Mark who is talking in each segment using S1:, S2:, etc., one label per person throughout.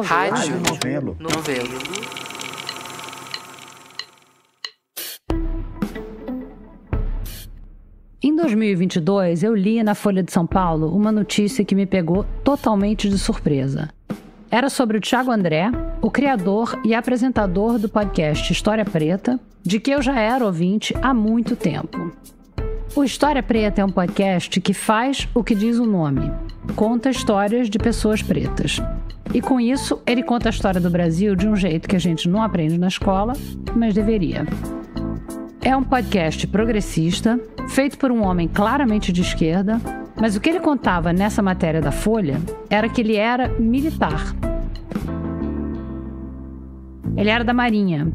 S1: Rádio
S2: Novelo.
S3: Em 2022, eu li na Folha de São Paulo uma notícia que me pegou totalmente de surpresa. Era sobre o Thiago André, o criador e apresentador do podcast História Preta, de que eu já era ouvinte há muito tempo. O História Preta é um podcast que faz o que diz o nome, conta histórias de pessoas pretas. E com isso, ele conta a história do Brasil de um jeito que a gente não aprende na escola, mas deveria. É um podcast progressista, feito por um homem claramente de esquerda, mas o que ele contava nessa matéria da Folha era que ele era militar. Ele era da Marinha.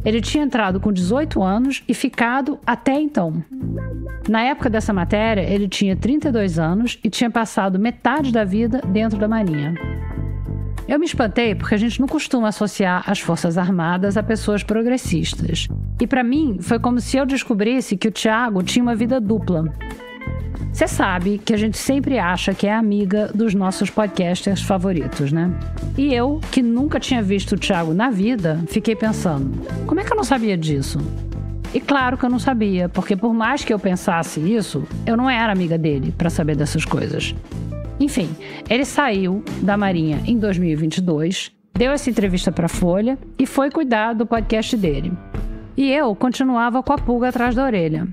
S3: Ele tinha entrado com 18 anos e ficado até então. Na época dessa matéria, ele tinha 32 anos e tinha passado metade da vida dentro da Marinha. Eu me espantei porque a gente não costuma associar as Forças Armadas a pessoas progressistas. E para mim, foi como se eu descobrisse que o Thiago tinha uma vida dupla. Você sabe que a gente sempre acha que é amiga dos nossos podcasters favoritos, né? E eu, que nunca tinha visto o Thiago na vida, fiquei pensando, como é que eu não sabia disso? E claro que eu não sabia, porque por mais que eu pensasse isso, eu não era amiga dele para saber dessas coisas. Enfim, ele saiu da Marinha em 2022, deu essa entrevista para a Folha e foi cuidar do podcast dele. E eu continuava com a pulga atrás da orelha.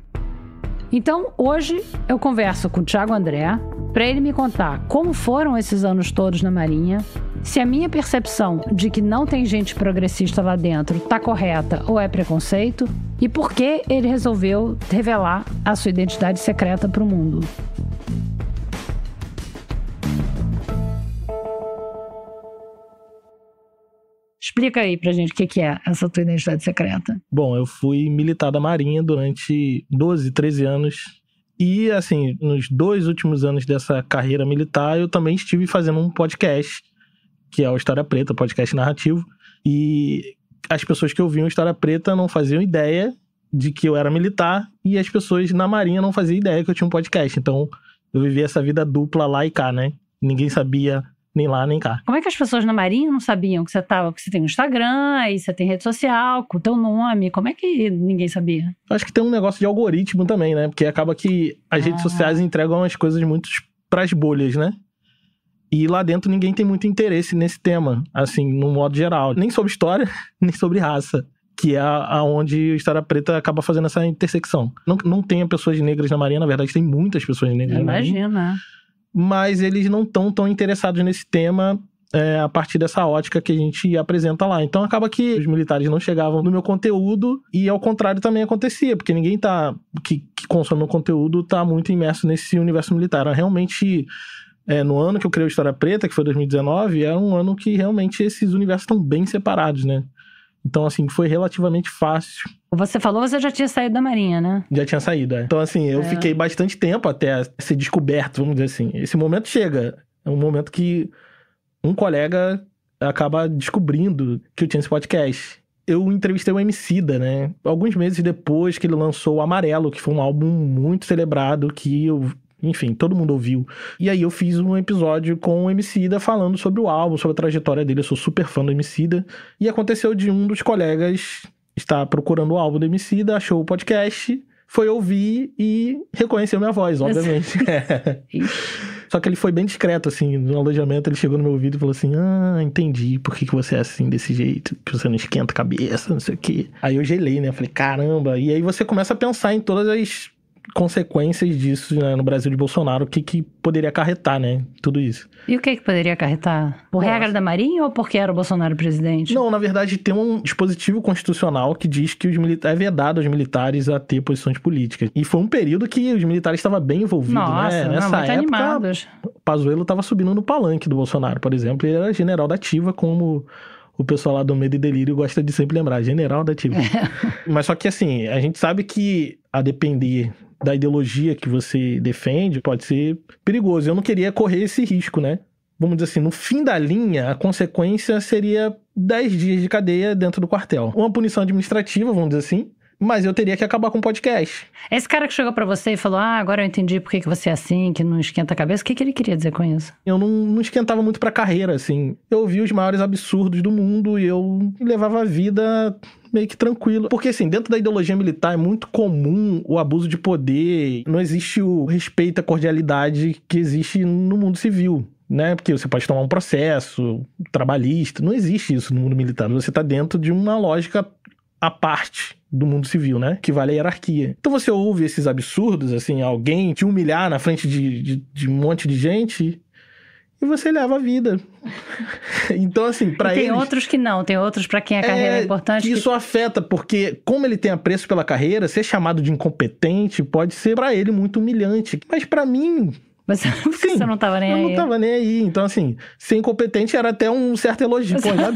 S3: Então, hoje eu converso com o Thiago André para ele me contar como foram esses anos todos na Marinha, se a minha percepção de que não tem gente progressista lá dentro está correta ou é preconceito e por que ele resolveu revelar a sua identidade secreta para o mundo. Explica aí pra gente o que é essa tua identidade secreta.
S2: Bom, eu fui militar da Marinha durante 12, 13 anos. E, assim, nos 2 últimos anos dessa carreira militar, eu também estive fazendo um podcast, que é o História Preta, podcast narrativo. E as pessoas que ouviam História Preta não faziam ideia de que eu era militar, e as pessoas na Marinha não faziam ideia que eu tinha um podcast. Então, eu vivi essa vida dupla lá e cá, né? Ninguém sabia nem lá, nem cá.
S3: Como é que as pessoas na Marinha não sabiam que você tem um Instagram, aí você tem rede social, com o teu nome? Como é que ninguém sabia?
S2: Acho que tem um negócio de algoritmo também, né? Porque acaba que as redes sociais entregam umas coisas muito pras bolhas, né? E lá dentro ninguém tem muito interesse nesse tema, assim, no modo geral. Nem sobre história, nem sobre raça. Que é aonde a História Preta acaba fazendo essa intersecção. Não tem pessoas negras na Marinha, na verdade tem muitas pessoas negras na Marinha.
S3: Imagina.
S2: Mas eles não estão tão interessados nesse tema a partir dessa ótica que a gente apresenta lá. Então acaba que os militares não chegavam no meu conteúdo e ao contrário também acontecia, porque ninguém que consome o conteúdo está muito imerso nesse universo militar. Realmente, no ano que eu criei a História Preta, que foi 2019, é um ano que realmente esses universos estão bem separados, né? Então, assim, foi relativamente fácil.
S3: Você falou que você já tinha saído da Marinha, né?
S2: Já tinha saído, Então, assim, eu fiquei bastante tempo até ser descoberto, vamos dizer assim. Esse momento chega. É um momento que um colega acaba descobrindo que eu tinha esse podcast. Eu entrevistei o Emicida, né? Alguns meses depois que ele lançou o Amarelo, que foi um álbum muito celebrado, que enfim, todo mundo ouviu. E aí eu fiz um episódio com o Emicida falando sobre o álbum, sobre a trajetória dele. Eu sou super fã do Emicida. E aconteceu de um dos colegas estar procurando o álbum do Emicida, achou o podcast, foi ouvir e reconheceu minha voz, obviamente. Só que ele foi bem discreto, assim, no alojamento. Ele chegou no meu ouvido e falou assim: entendi por que você é assim, desse jeito, que você não esquenta a cabeça, não sei o quê. Aí eu gelei, né? Falei, caramba. E aí você começa a pensar em todas as consequências disso, né, no Brasil de Bolsonaro, o que poderia acarretar, né, tudo isso.
S3: E o que poderia acarretar? Por regra da Marinha ou porque era o Bolsonaro presidente?
S2: Não, na verdade tem um dispositivo constitucional que diz que é vedado aos militares a ter posições políticas. E foi um período que os militares estavam bem envolvidos, né? Nessa época,
S3: animados.
S2: Pazuello estava subindo no palanque do Bolsonaro, por exemplo, ele era general da ativa, como o pessoal lá do Medo e Delírio gosta de sempre lembrar, general da ativa. Mas só que assim, a gente sabe que a depender da ideologia que você defende, pode ser perigoso. Eu não queria correr esse risco, né? Vamos dizer assim, no fim da linha, a consequência seria 10 dias de cadeia dentro do quartel. Uma punição administrativa, vamos dizer assim, Mas eu teria que acabar com o podcast.
S3: Esse cara que chegou pra você e falou, agora eu entendi por que você é assim, que não esquenta a cabeça. O que ele queria dizer com isso?
S2: Eu não esquentava muito pra carreira, assim. Eu ouvia os maiores absurdos do mundo e eu levava a vida meio que tranquilo. Porque, assim, dentro da ideologia militar é muito comum o abuso de poder. Não existe o respeito à cordialidade que existe no mundo civil, né? Porque você pode tomar um processo trabalhista. Não existe isso no mundo militar. Você tá dentro de uma lógica à parte do mundo civil, né? Que vale a hierarquia. Então você ouve esses absurdos, assim, alguém te humilhar na frente de um monte de gente e você leva a vida. Então, assim, pra eles...
S3: Tem outros que não, tem outros pra quem a carreira é importante.
S2: Isso afeta, porque como ele tem apreço pela carreira, ser chamado de incompetente pode ser pra ele muito humilhante. Mas pra mim...
S3: Você não tava nem aí.
S2: Eu não tava nem aí. Então, assim, ser incompetente era até um certo elogio. Pô, já...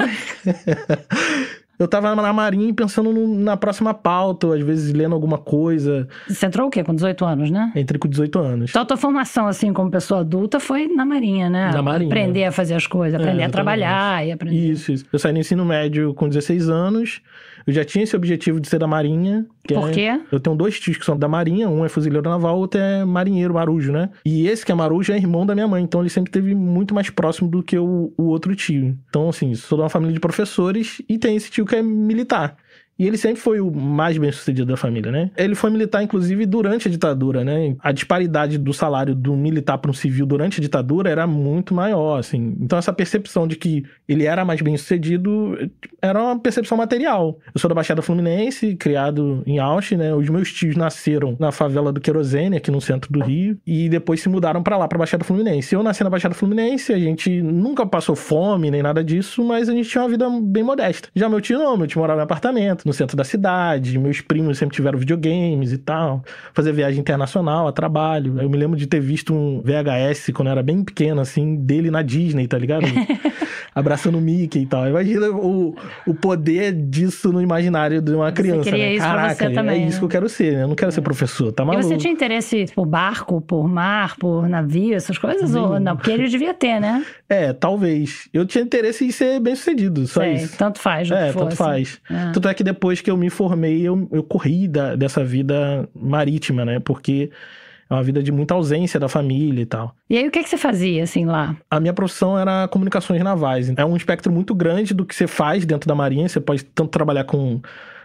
S2: Eu tava na Marinha pensando na próxima pauta, ou às vezes lendo alguma coisa.
S3: Você entrou o quê? Com 18 anos, né?
S2: Entrei com 18 anos.
S3: Então a tua formação, assim, como pessoa adulta foi na Marinha, né?
S2: Na Marinha.
S3: Aprender a fazer as coisas, aprender a trabalhar e aprender...
S2: Isso. Eu saí no ensino médio com 16 anos. Eu já tinha esse objetivo de ser da Marinha.
S3: Por quê?
S2: Eu tenho 2 tios que são da Marinha. Um é fuzileiro naval, o outro é marinheiro, marujo, né? E esse que é marujo é irmão da minha mãe. Então ele sempre esteve muito mais próximo do que o outro tio. Então, assim, sou de uma família de professores e tem esse tio que é militar. E ele sempre foi o mais bem-sucedido da família, né? Ele foi militar, inclusive, durante a ditadura, né? A disparidade do salário do militar para um civil durante a ditadura era muito maior, assim. Então, essa percepção de que ele era mais bem-sucedido era uma percepção material. Eu sou da Baixada Fluminense, criado em Ausch, né? Os meus tios nasceram na favela do Querosene, aqui no centro do Rio, e depois se mudaram para lá, para Baixada Fluminense. Eu nasci na Baixada Fluminense, a gente nunca passou fome, nem nada disso, mas a gente tinha uma vida bem modesta. Já meu tio não, meu tio morava em apartamento, no centro da cidade, meus primos sempre tiveram videogames e tal, fazer viagem internacional a trabalho. Eu me lembro de ter visto um VHS quando eu era bem pequeno, assim, dele na Disney, tá ligado? Abraçando o Mickey e tal. Imagina o poder disso no imaginário de uma criança,
S3: você queria
S2: né?
S3: isso
S2: Caraca,
S3: pra você também,
S2: é isso que eu quero ser, né? Eu não quero ser professor, tá maluco?
S3: E você tinha interesse por barco, por mar, por navio, essas coisas? Ou não? Porque ele devia ter, né?
S2: Talvez. Eu tinha interesse em ser bem-sucedido, só isso.
S3: Tanto faz,
S2: tanto faz. Tanto é que depois que eu me formei, eu corri dessa vida marítima, né? Porque é uma vida de muita ausência da família e tal.
S3: E aí, o que você fazia, assim, lá?
S2: A minha profissão era comunicações navais. É um espectro muito grande do que você faz dentro da Marinha. Você pode tanto trabalhar com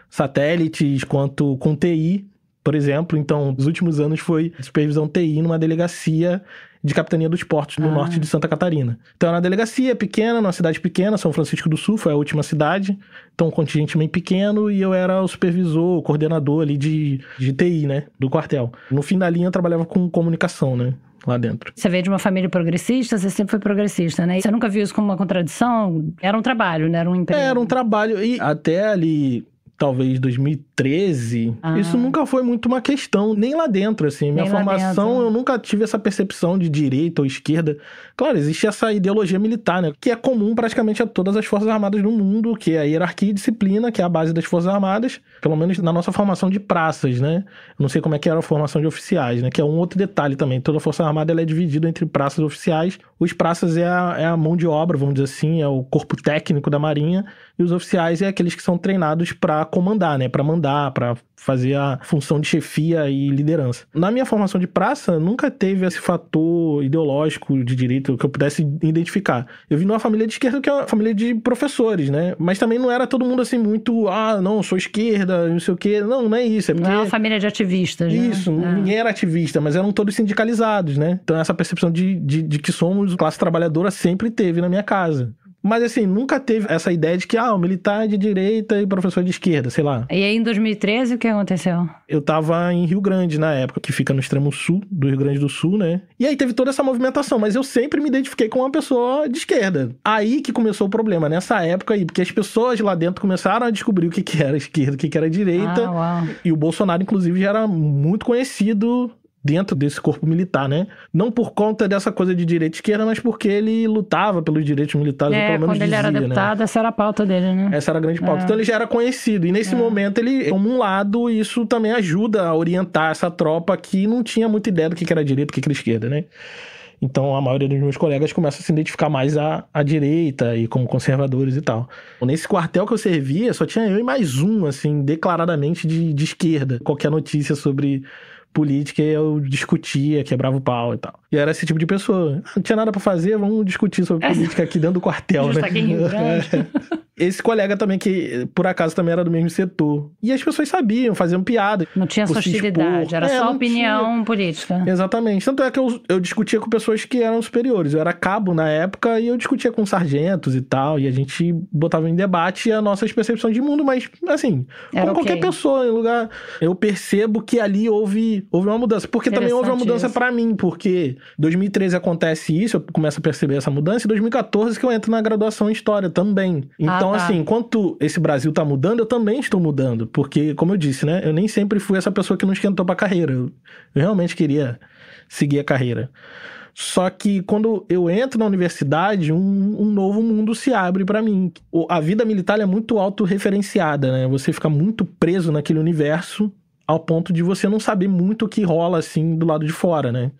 S2: satélites quanto com TI, por exemplo. Então, nos últimos anos foi supervisão TI numa delegacia de capitania dos portos no norte de Santa Catarina. Então, era uma delegacia pequena, numa cidade pequena, São Francisco do Sul, foi a última cidade. Então, um contingente bem pequeno e eu era o supervisor, o coordenador ali de TI, né, do quartel. No fim da linha, eu trabalhava com comunicação, né, lá dentro.
S3: Você veio de uma família progressista, você sempre foi progressista, né? Você nunca viu isso como uma contradição? Era um trabalho, né? Era um emprego.
S2: Era um trabalho e até ali... talvez 2013, isso nunca foi muito uma questão, nem lá dentro, assim. Minha formação, eu nunca tive essa percepção de direita ou esquerda. Claro, existe essa ideologia militar, né? Que é comum praticamente a todas as Forças Armadas do mundo, que é a hierarquia e disciplina, que é a base das Forças Armadas, pelo menos na nossa formação de praças, né? Eu não sei como é que era a formação de oficiais, né? Que é um outro detalhe também. Toda Força Armada ela é dividida entre praças e oficiais. Os praças é a mão de obra, vamos dizer assim, é o corpo técnico da Marinha, e os oficiais é aqueles que são treinados para comandar, né? Para mandar, para fazer a função de chefia e liderança. Na minha formação de praça, nunca teve esse fator ideológico de direito que eu pudesse identificar. Eu vim de uma família de esquerda que é uma família de professores, né? Mas também não era todo mundo assim muito, não, sou esquerda, não sei o quê. Não é isso. É porque...
S3: Não é uma família de ativistas, né?
S2: Isso, ninguém era ativista, mas eram todos sindicalizados, né? Então essa percepção de que somos classe trabalhadora sempre teve na minha casa. Mas, assim, nunca teve essa ideia de que, o militar é de direita e professor de esquerda, sei lá.
S3: E aí, em 2013, o que aconteceu?
S2: Eu tava em Rio Grande, na época, que fica no extremo sul do Rio Grande do Sul, né? E aí teve toda essa movimentação, mas eu sempre me identifiquei com uma pessoa de esquerda. Aí que começou o problema, nessa época aí, porque as pessoas lá dentro começaram a descobrir o que era esquerda, o que era direita.
S3: Uau.
S2: E o Bolsonaro, inclusive, já era muito conhecido dentro desse corpo militar, né? Não por conta dessa coisa de direita e esquerda, mas porque ele lutava pelos direitos militares, ou pelo menos
S3: quando ele era deputado,
S2: né?
S3: Essa era a pauta dele, né?
S2: Essa era a grande pauta. Então ele já era conhecido. E nesse momento ele toma um lado e isso também ajuda a orientar essa tropa que não tinha muita ideia do que era direita e o que era esquerda, né? Então a maioria dos meus colegas começa a se identificar mais à direita e como conservadores e tal. Nesse quartel que eu servia, só tinha eu e mais um, assim, declaradamente de esquerda. Qualquer notícia sobre política eu discutia, quebrava o pau e tal. E era esse tipo de pessoa. Não tinha nada pra fazer, vamos discutir sobre política aqui dentro do quartel, né?
S3: Aqui em Rio Grande.
S2: Esse colega também, que por acaso também era do mesmo setor. E as pessoas sabiam, faziam piada.
S3: Não tinha essa hostilidade, era só opinião política.
S2: Exatamente. Tanto é que eu discutia com pessoas que eram superiores. Eu era cabo na época e eu discutia com sargentos e tal. E a gente botava em debate as nossas percepções de mundo, mas assim,
S3: era
S2: como qualquer pessoa em lugar. Eu percebo que ali houve uma mudança. Porque também houve uma mudança pra mim, porque 2013 acontece isso, eu começo a perceber essa mudança, e 2014 que eu entro na graduação em História também. Então, assim, enquanto esse Brasil tá mudando, eu também estou mudando. Porque, como eu disse, né, eu nem sempre fui essa pessoa que não esquentou pra carreira. Eu realmente queria seguir a carreira. Só que quando eu entro na universidade, um novo mundo se abre pra mim. A vida militar é muito autorreferenciada, né? Você fica muito preso naquele universo ao ponto de você não saber muito o que rola, assim, do lado de fora, né?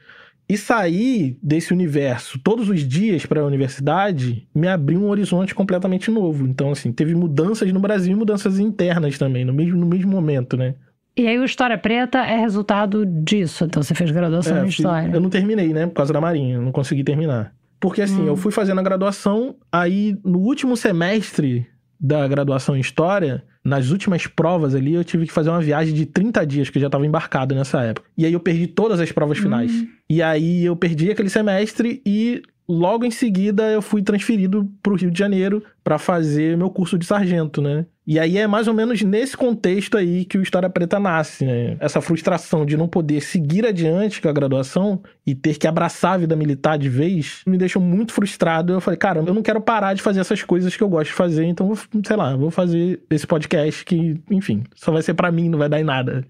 S2: E sair desse universo todos os dias para a universidade me abriu um horizonte completamente novo. Então, assim, teve mudanças no Brasil e mudanças internas também, no mesmo momento, né?
S3: E aí o História Preta é resultado disso? Então você fez graduação em História?
S2: Eu não terminei, né? Por causa da Marinha, eu não consegui terminar. Porque, assim, eu fui fazendo a graduação, aí no último semestre da graduação em História, nas últimas provas ali, eu tive que fazer uma viagem de 30 dias, que eu já estava embarcado nessa época. E aí eu perdi todas as provas finais. E aí eu perdi aquele semestre e logo em seguida eu fui transferido para o Rio de Janeiro para fazer meu curso de sargento, né? E aí é mais ou menos nesse contexto aí que o História Preta nasce, né? Essa frustração de não poder seguir adiante com a graduação e ter que abraçar a vida militar de vez me deixou muito frustrado. Eu falei, cara, eu não quero parar de fazer essas coisas que eu gosto de fazer, então, sei lá, vou fazer esse podcast que, enfim, só vai ser pra mim, não vai dar em nada.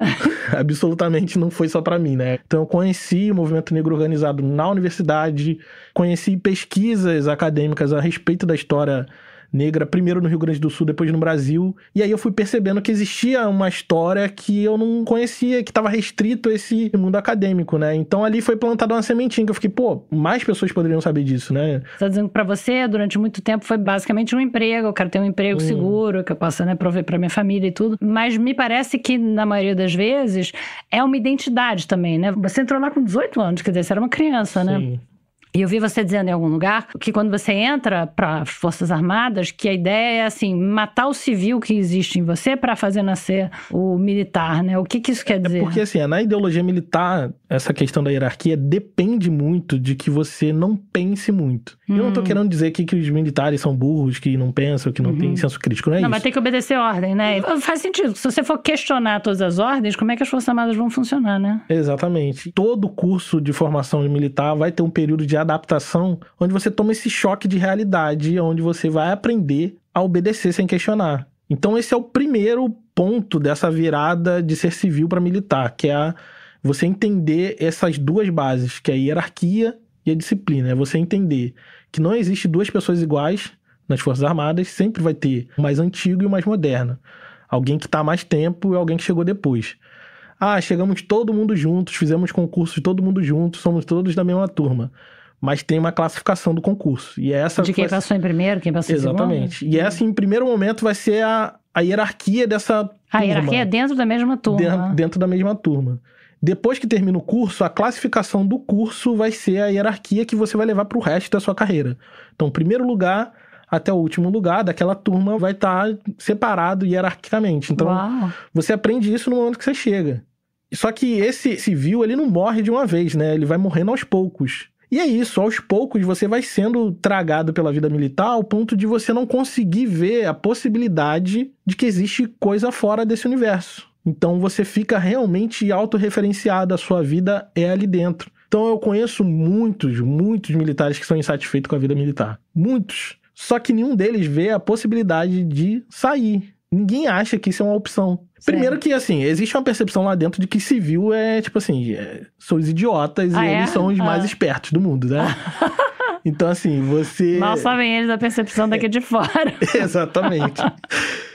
S2: Absolutamente não foi só pra mim, né? Então eu conheci o movimento negro organizado na universidade, conheci pesquisas acadêmicas a respeito da história negra, primeiro no Rio Grande do Sul, depois no Brasil. E aí eu fui percebendo que existia uma história que eu não conhecia, que estava restrito a esse mundo acadêmico, né? Então ali foi plantada uma sementinha, que eu fiquei, pô, mais pessoas poderiam saber disso, né?
S3: Você tá dizendo que pra você, durante muito tempo, foi basicamente um emprego. Eu quero ter um emprego seguro, que eu possa, né, prover pra minha família e tudo. Mas me parece que, na maioria das vezes, é uma identidade também, né? Você entrou lá com 18 anos, quer dizer, você era uma criança, né?
S2: Sim.
S3: E eu vi você dizendo em algum lugar que quando você entra para as Forças Armadas, que a ideia é assim, matar o civil que existe em você para fazer nascer o militar, né? O que isso quer dizer?
S2: É porque assim, na ideologia militar, essa questão da hierarquia depende muito de que você não pense muito. Eu não tô querendo dizer que os militares são burros, que não pensam, que não têm senso crítico, não é isso.
S3: Não, mas tem que obedecer ordem, né? Faz sentido. Se você for questionar todas as ordens, como é que as Forças Armadas vão funcionar, né?
S2: Exatamente. Todo curso de formação militar vai ter um período de adaptação, onde você toma esse choque de realidade, onde você vai aprender a obedecer sem questionar. Então esse é o primeiro ponto dessa virada de ser civil para militar, que é você entender essas duas bases, que é a hierarquia e a disciplina. É você entender que não existe duas pessoas iguais nas Forças Armadas, sempre vai ter o mais antigo e o mais moderno. Alguém que está há mais tempo e alguém que chegou depois. Chegamos todo mundo juntos, fizemos concurso de todo mundo juntos, somos todos da mesma turma. Mas tem uma classificação do concurso. E essa
S3: de quem passou em primeiro, quem passou em segundo?
S2: Exatamente. E essa, em primeiro momento, vai ser a hierarquia dessa turma.
S3: A hierarquia é dentro da mesma turma.
S2: Dentro da mesma turma. Depois que termina o curso, a classificação do curso vai ser a hierarquia que você vai levar para o resto da sua carreira. Então, primeiro lugar até o último lugar daquela turma vai estar separado hierarquicamente. Então, você aprende isso no momento que você chega. Só que esse civil, ele não morre de uma vez, né? Ele vai morrendo aos poucos. E é isso, aos poucos você vai sendo tragado pela vida militar ao ponto de você não conseguir ver a possibilidade de que existe coisa fora desse universo. Então você fica realmente autorreferenciado, a sua vida é ali dentro. Então eu conheço muitos militares que são insatisfeitos com a vida militar. Muitos. Só que nenhum deles vê a possibilidade de sair. Ninguém acha que isso é uma opção. Primeiro que, assim, existe uma percepção lá dentro de que civil é, tipo assim, são os idiotas e eles são os mais espertos do mundo, né? Então, assim, você...
S3: Mal sabem eles a percepção daqui de fora.
S2: Exatamente.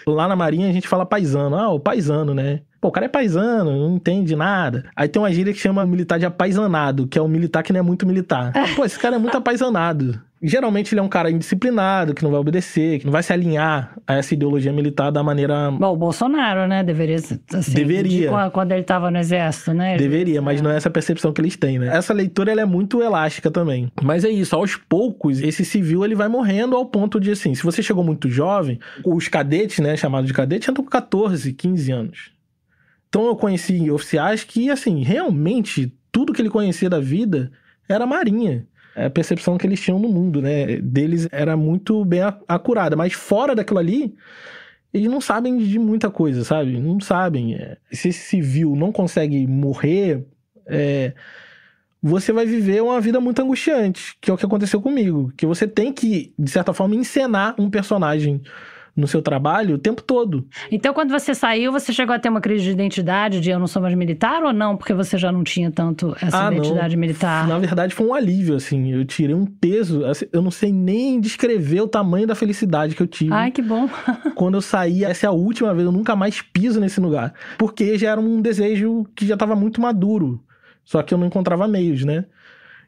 S2: Lá na Marinha a gente fala paisano. O paisano, né? Pô, o cara é paisano, não entende nada. Aí tem uma gíria que chama militar de apaisanado, que é um militar que não é muito militar. Pô, esse cara é muito apaisanado. Geralmente ele é um cara indisciplinado, que não vai obedecer, que não vai se alinhar a essa ideologia militar da maneira...
S3: Bom, o Bolsonaro, né? Deveria, assim...
S2: Deveria.
S3: Quando ele estava no exército, né?
S2: Deveria, mas não é essa percepção que eles têm, né? Essa leitura, ela é muito elástica também. Mas é isso, aos poucos, esse civil, ele vai morrendo ao ponto de, assim, se você chegou muito jovem, os cadetes, né, chamados de cadetes, entram com 14, 15 anos. Então eu conheci oficiais que, assim, realmente, tudo que ele conhecia da vida era marinha. A percepção que eles tinham no mundo, né, deles era muito bem acurada. Mas fora daquilo ali, eles não sabem de muita coisa, sabe? Não sabem. Se esse civil não consegue morrer, você vai viver uma vida muito angustiante, que é o que aconteceu comigo. Que você tem que, de certa forma, encenar um personagem no seu trabalho o tempo todo.
S3: Então, quando você saiu, você chegou a ter uma crise de identidade de eu não sou mais militar ou não? Porque você já não tinha tanto essa identidade militar?
S2: Na verdade, foi um alívio, assim. Eu tirei um peso. Assim, eu não sei nem descrever o tamanho da felicidade que eu tive.
S3: Ai, que bom. Quando
S2: eu saí, essa é a última vez, eu nunca mais piso nesse lugar. Porque já era um desejo que já estava muito maduro. Só que eu não encontrava meios, né?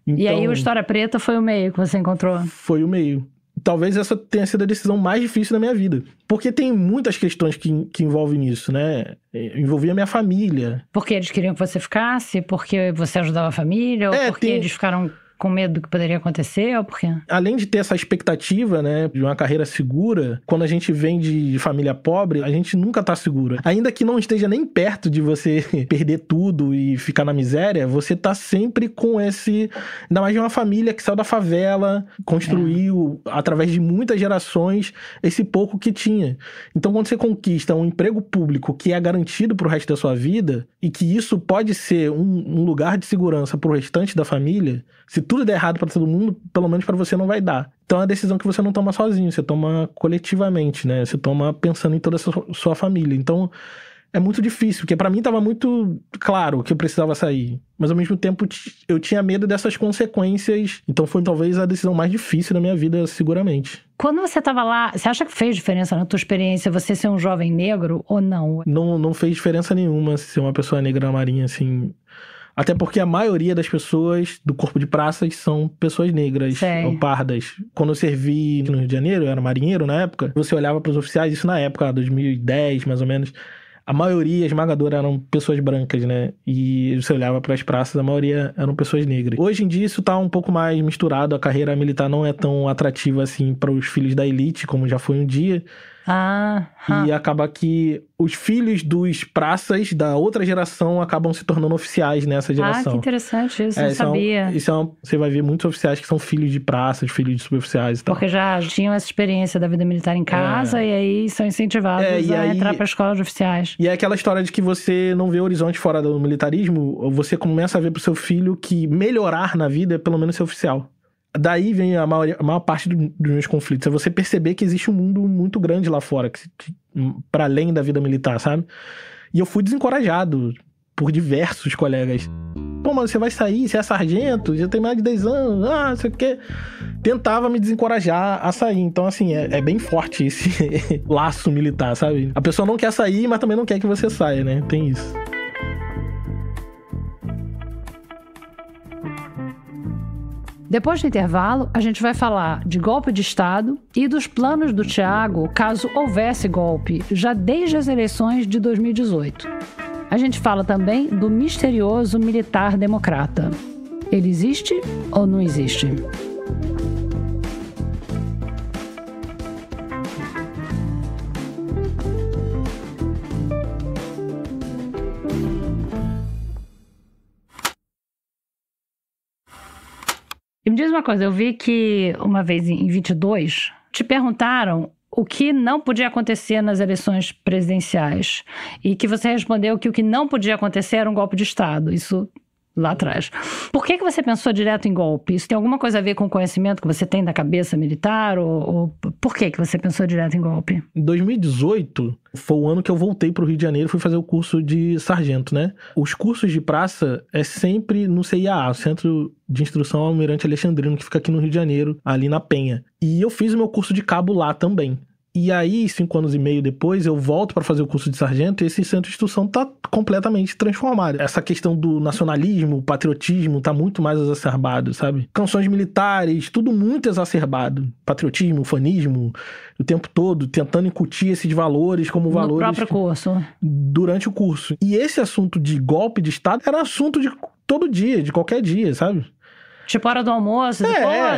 S3: Então, e aí o História Preta foi o meio que você encontrou?
S2: Foi o meio. Talvez essa tenha sido a decisão mais difícil da minha vida. Porque tem muitas questões que envolvem isso, né? Envolvia a minha família.
S3: Porque eles queriam que você ficasse? Porque você ajudava a família? Ou porque eles ficaram com medo do que poderia acontecer? Ou por quê?
S2: Além de ter essa expectativa, né, de uma carreira segura, quando a gente vem de família pobre, a gente nunca tá segura. Ainda que não esteja nem perto de você perder tudo e ficar na miséria, você tá sempre com esse... Ainda mais de uma família que saiu da favela, construiu, através de muitas gerações, esse pouco que tinha. Então, quando você conquista um emprego público que é garantido pro resto da sua vida, e que isso pode ser um lugar de segurança pro restante da família, se tudo der errado pra todo mundo, pelo menos pra você não vai dar. Então é uma decisão que você não toma sozinho, você toma coletivamente, né? Você toma pensando em toda a sua família. Então é muito difícil, porque pra mim tava muito claro que eu precisava sair. Mas ao mesmo tempo eu tinha medo dessas consequências. Então foi talvez a decisão mais difícil da minha vida, seguramente.
S3: Quando você tava lá, você acha que fez diferença na tua experiência você ser um jovem negro ou não?
S2: Não fez diferença nenhuma ser uma pessoa negra na Marinha, assim... Até porque a maioria das pessoas do corpo de praças são pessoas negras ou pardas. Quando eu servi no Rio de Janeiro, eu era marinheiro na época, você olhava para os oficiais, isso na época, 2010 mais ou menos, a maioria esmagadora eram pessoas brancas, né? E você olhava para as praças, a maioria eram pessoas negras. Hoje em dia isso tá um pouco mais misturado, a carreira militar não é tão atrativa assim para os filhos da elite, como já foi um dia. E acaba que os filhos dos praças da outra geração acabam se tornando oficiais nessa geração.
S3: Que interessante isso, não sabia.
S2: Você vai ver muitos oficiais que são filhos de praças, filhos de suboficiais e tal.
S3: Porque já tinham essa experiência da vida militar em casa e aí são incentivados a entrar para a escola de oficiais.
S2: E é aquela história de que você não vê horizonte fora do militarismo, você começa a ver pro seu filho que melhorar na vida é pelo menos ser oficial. Daí vem a maior parte dos meus conflitos. É você perceber que existe um mundo muito grande lá fora, para além da vida militar, sabe? E eu fui desencorajado por diversos colegas. Pô, mano, você vai sair, você é sargento, já tem mais de 10 anos, não sei o quê. Tentava me desencorajar a sair. Então, assim, é bem forte esse laço militar, sabe? A pessoa não quer sair, mas também não quer que você saia, né? Tem isso.
S3: Depois do intervalo, a gente vai falar de golpe de Estado e dos planos do Thiago caso houvesse golpe, já desde as eleições de 2018. A gente fala também do misterioso militar democrata. Ele existe ou não existe? E me diz uma coisa, eu vi que uma vez em 22, te perguntaram o que não podia acontecer nas eleições presidenciais e que você respondeu que o que não podia acontecer era um golpe de Estado, isso lá atrás. Por que você pensou direto em golpe? Isso tem alguma coisa a ver com o conhecimento que você tem da cabeça militar? Ou por que você pensou direto em golpe?
S2: Em 2018 foi o ano que eu voltei para o Rio de Janeiro e fui fazer o curso de sargento, né? Os cursos de praça é sempre no CIAA, Centro de Instrução Almirante Alexandrino, que fica aqui no Rio de Janeiro, ali na Penha. E eu fiz o meu curso de cabo lá também. E aí, 5 anos e meio depois, eu volto para fazer o curso de sargento e esse centro de instrução tá completamente transformado. Essa questão do nacionalismo, patriotismo, tá muito mais exacerbado, sabe? Canções militares, tudo muito exacerbado. Patriotismo, fanismo, o tempo todo, tentando incutir esses valores como valores...
S3: No próprio curso.
S2: Durante o curso. E esse assunto de golpe de Estado era assunto de todo dia, de qualquer dia, sabe?
S3: Tipo, hora do almoço,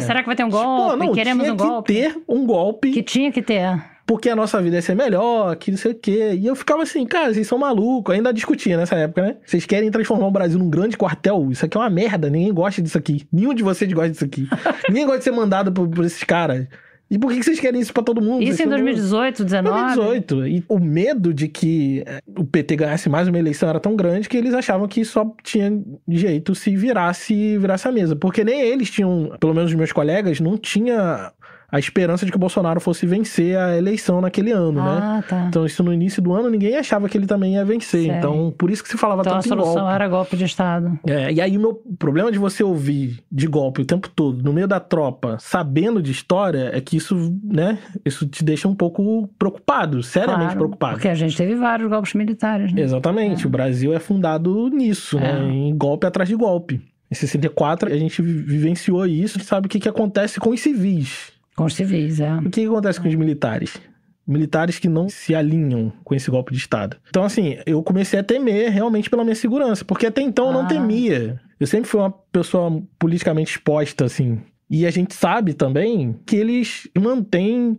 S3: será que vai ter um golpe?
S2: Pô, não,
S3: queremos um golpe.
S2: Tinha que ter um golpe.
S3: Que tinha que ter.
S2: Porque a nossa vida ia ser melhor, que não sei o quê. E eu ficava assim, cara, vocês são malucos. Ainda discutia nessa época, né? Vocês querem transformar o Brasil num grande quartel? Isso aqui é uma merda, ninguém gosta disso aqui. Nenhum de vocês gosta disso aqui. Ninguém gosta de ser mandado por esses caras. E por que vocês querem isso pra todo mundo?
S3: Isso em 2018, 2019?
S2: 2018. E o medo de que o PT ganhasse mais uma eleição era tão grande que eles achavam que só tinha jeito se virasse a mesa. Porque nem eles tinham, pelo menos os meus colegas, não tinha a esperança de que o Bolsonaro fosse vencer a eleição naquele ano, né?
S3: Tá.
S2: Então isso no início do ano ninguém achava que ele também ia vencer.
S3: Sei.
S2: Então por isso que se falava tanto em golpe.
S3: Então a solução era golpe de Estado.
S2: E aí o meu problema de você ouvir de golpe o tempo todo, no meio da tropa, sabendo de história, é que isso, né, isso te deixa um pouco preocupado, seriamente preocupado.
S3: Porque a gente teve vários golpes militares, né?
S2: Exatamente, o Brasil é fundado nisso, né, em golpe atrás de golpe. Em 64 a gente vivenciou isso, sabe o que acontece com os civis.
S3: Com os civis,
S2: O que acontece com os militares? Militares que não se alinham com esse golpe de Estado. Então, assim, eu comecei a temer realmente pela minha segurança, porque até então eu não temia. Eu sempre fui uma pessoa politicamente exposta, assim. E a gente sabe também que eles mantêm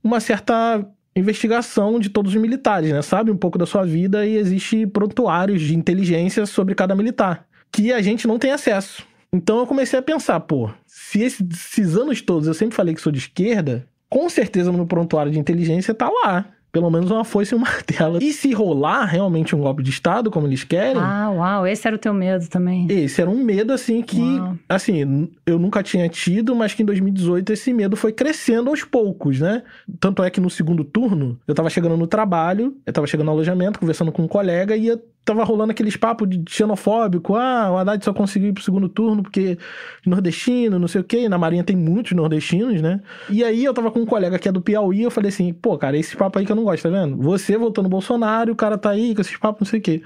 S2: uma certa investigação de todos os militares, né? Sabe um pouco da sua vida e existe prontuários de inteligência sobre cada militar, que a gente não tem acesso. Então eu comecei a pensar, se esses anos todos eu sempre falei que sou de esquerda, com certeza no meu prontuário de inteligência tá lá. Pelo menos uma foice e um martelo. E se rolar realmente um golpe de Estado, como eles querem...
S3: Uau, esse era o teu medo também.
S2: Esse era um medo, assim, que... Assim, eu nunca tinha tido, mas que em 2018 esse medo foi crescendo aos poucos, né? Tanto é que no segundo turno, eu tava chegando no trabalho, eu tava chegando no alojamento, conversando com um colega, e tava rolando aqueles papos de xenofóbico. O Haddad só conseguiu ir pro segundo turno porque nordestino, não sei o quê. E na Marinha tem muitos nordestinos, né? E aí eu tava com um colega que é do Piauí, eu falei assim, cara, esse papo aí que eu não gosto, tá vendo? Você votou no Bolsonaro, o cara tá aí com esses papos, não sei o quê.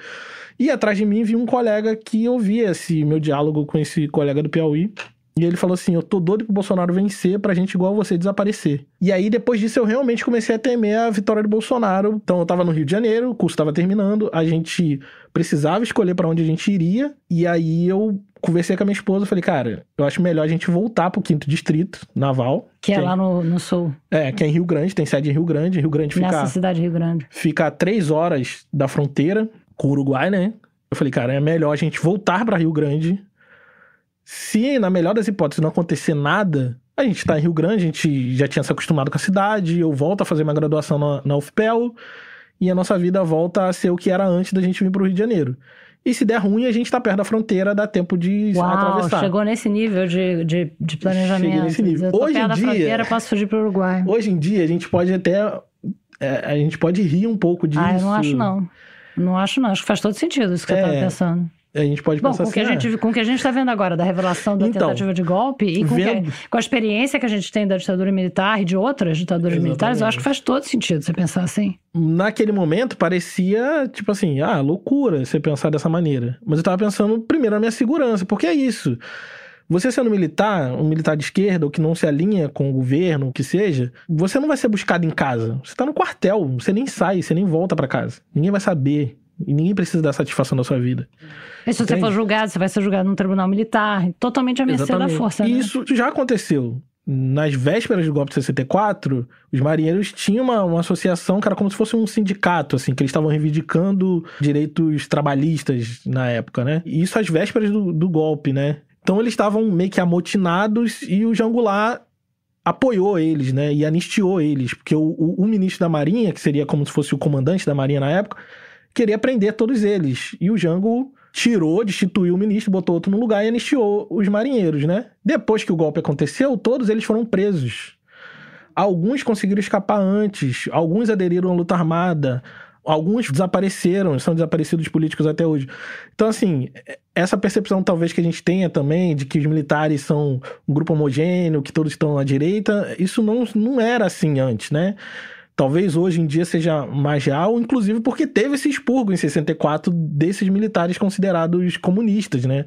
S2: E atrás de mim vinha um colega que ouvia esse meu diálogo com esse colega do Piauí. E ele falou assim, eu tô doido pro Bolsonaro vencer pra gente igual você desaparecer. E aí, depois disso, eu realmente comecei a temer a vitória do Bolsonaro. Então, eu tava no Rio de Janeiro, o curso tava terminando, a gente precisava escolher pra onde a gente iria. E aí, eu conversei com a minha esposa, falei, cara, eu acho melhor a gente voltar pro 5º Distrito Naval.
S3: Que é lá no sul.
S2: Que é em Rio Grande, tem sede em Rio Grande. Rio Grande fica...
S3: Nessa cidade de Rio Grande.
S2: Fica a 3 horas da fronteira com o Uruguai, né? Eu falei, cara, é melhor a gente voltar pra Rio Grande. Se, na melhor das hipóteses, não acontecer nada, a gente tá em Rio Grande, a gente já tinha se acostumado com a cidade, eu volto a fazer uma graduação na UFPEL, e a nossa vida volta a ser o que era antes da gente vir pro Rio de Janeiro. E se der ruim, a gente tá perto da fronteira, dá tempo de atravessar.
S3: Chegou nesse nível de planejamento.
S2: Cheguei nesse nível.
S3: Eu tô perto da fronteira, posso fugir pro Uruguai.
S2: Hoje em dia, a gente pode até... a gente pode rir um pouco disso.
S3: Eu não acho, não. Não acho, não. Acho que faz todo sentido isso que eu tava pensando.
S2: A gente pode pensar assim...
S3: Com o que a gente tá vendo agora, da revelação da tentativa de golpe, e com a experiência que a gente tem da ditadura militar e de outras ditaduras militares, eu acho que faz todo sentido você pensar assim.
S2: Naquele momento, parecia, tipo assim, loucura você pensar dessa maneira. Mas eu tava pensando, primeiro, na minha segurança, porque é isso. Você sendo militar, um militar de esquerda, ou que não se alinha com o governo, o que seja, você não vai ser buscado em casa. Você tá no quartel, você nem sai, você nem volta pra casa. Ninguém vai saber. E ninguém precisa dar satisfação na sua vida.
S3: E se você for julgado, você vai ser julgado num tribunal militar, totalmente a mercê da força, né?
S2: E isso já aconteceu. Nas vésperas do golpe de 64, os marinheiros tinham uma associação que era como se fosse um sindicato, assim, que eles estavam reivindicando direitos trabalhistas na época, né? E isso às vésperas do golpe, né? Então eles estavam meio que amotinados e o Jango Goulart apoiou eles, né? E anistiou eles, porque o ministro da Marinha, que seria como se fosse o comandante da Marinha na época, queria prender todos eles. E o Jango destituiu o ministro, botou outro no lugar e anistiou os marinheiros, né? Depois que o golpe aconteceu, todos eles foram presos. Alguns conseguiram escapar antes, alguns aderiram à luta armada, alguns desapareceram, são desaparecidos políticos até hoje. Então, assim, essa percepção talvez que a gente tenha também de que os militares são um grupo homogêneo, que todos estão à direita, isso não era assim antes, né? talvez hoje em dia seja mais real, inclusive porque teve esse expurgo em 64 desses militares considerados comunistas, né?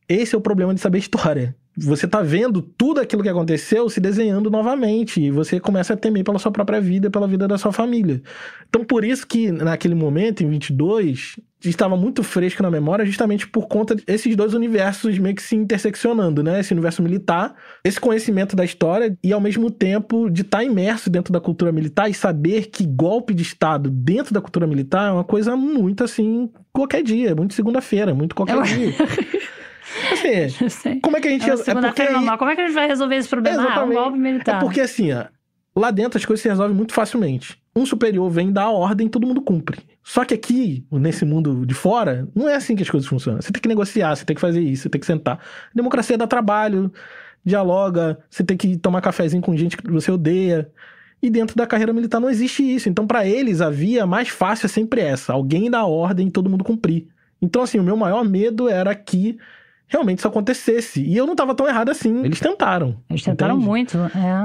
S2: Esse é o problema de saber história. Você tá vendo tudo aquilo que aconteceu se desenhando novamente, e você começa a temer pela sua própria vida, pela vida da sua família. Então, por isso que naquele momento, em 22, estava muito fresco na memória, justamente por conta desses dois universos meio que se interseccionando, né? Esse universo militar, esse conhecimento da história, e ao mesmo tempo de estar imerso dentro da cultura militar e saber que golpe de Estado dentro da cultura militar é uma coisa muito assim, qualquer dia, muito segunda-feira, muito qualquer dia. Assim, como é que a gente...
S3: Como é que a gente vai resolver esse problema? Um golpe militar.
S2: É porque assim, lá dentro as coisas se resolvem muito facilmente. Um superior vem dar a ordem, todo mundo cumpre. Só que aqui, nesse mundo de fora, não é assim que as coisas funcionam. Você tem que negociar, você tem que fazer isso, você tem que sentar. Democracia dá trabalho, dialoga, você tem que tomar cafezinho com gente que você odeia. E dentro da carreira militar não existe isso. Então, pra eles, a via mais fácil é sempre essa. Alguém dá a ordem e todo mundo cumprir. Então, assim, o meu maior medo era que realmente isso acontecesse. E eu não estava tão errado assim. Eles tentaram.
S3: Eles tentaram muito,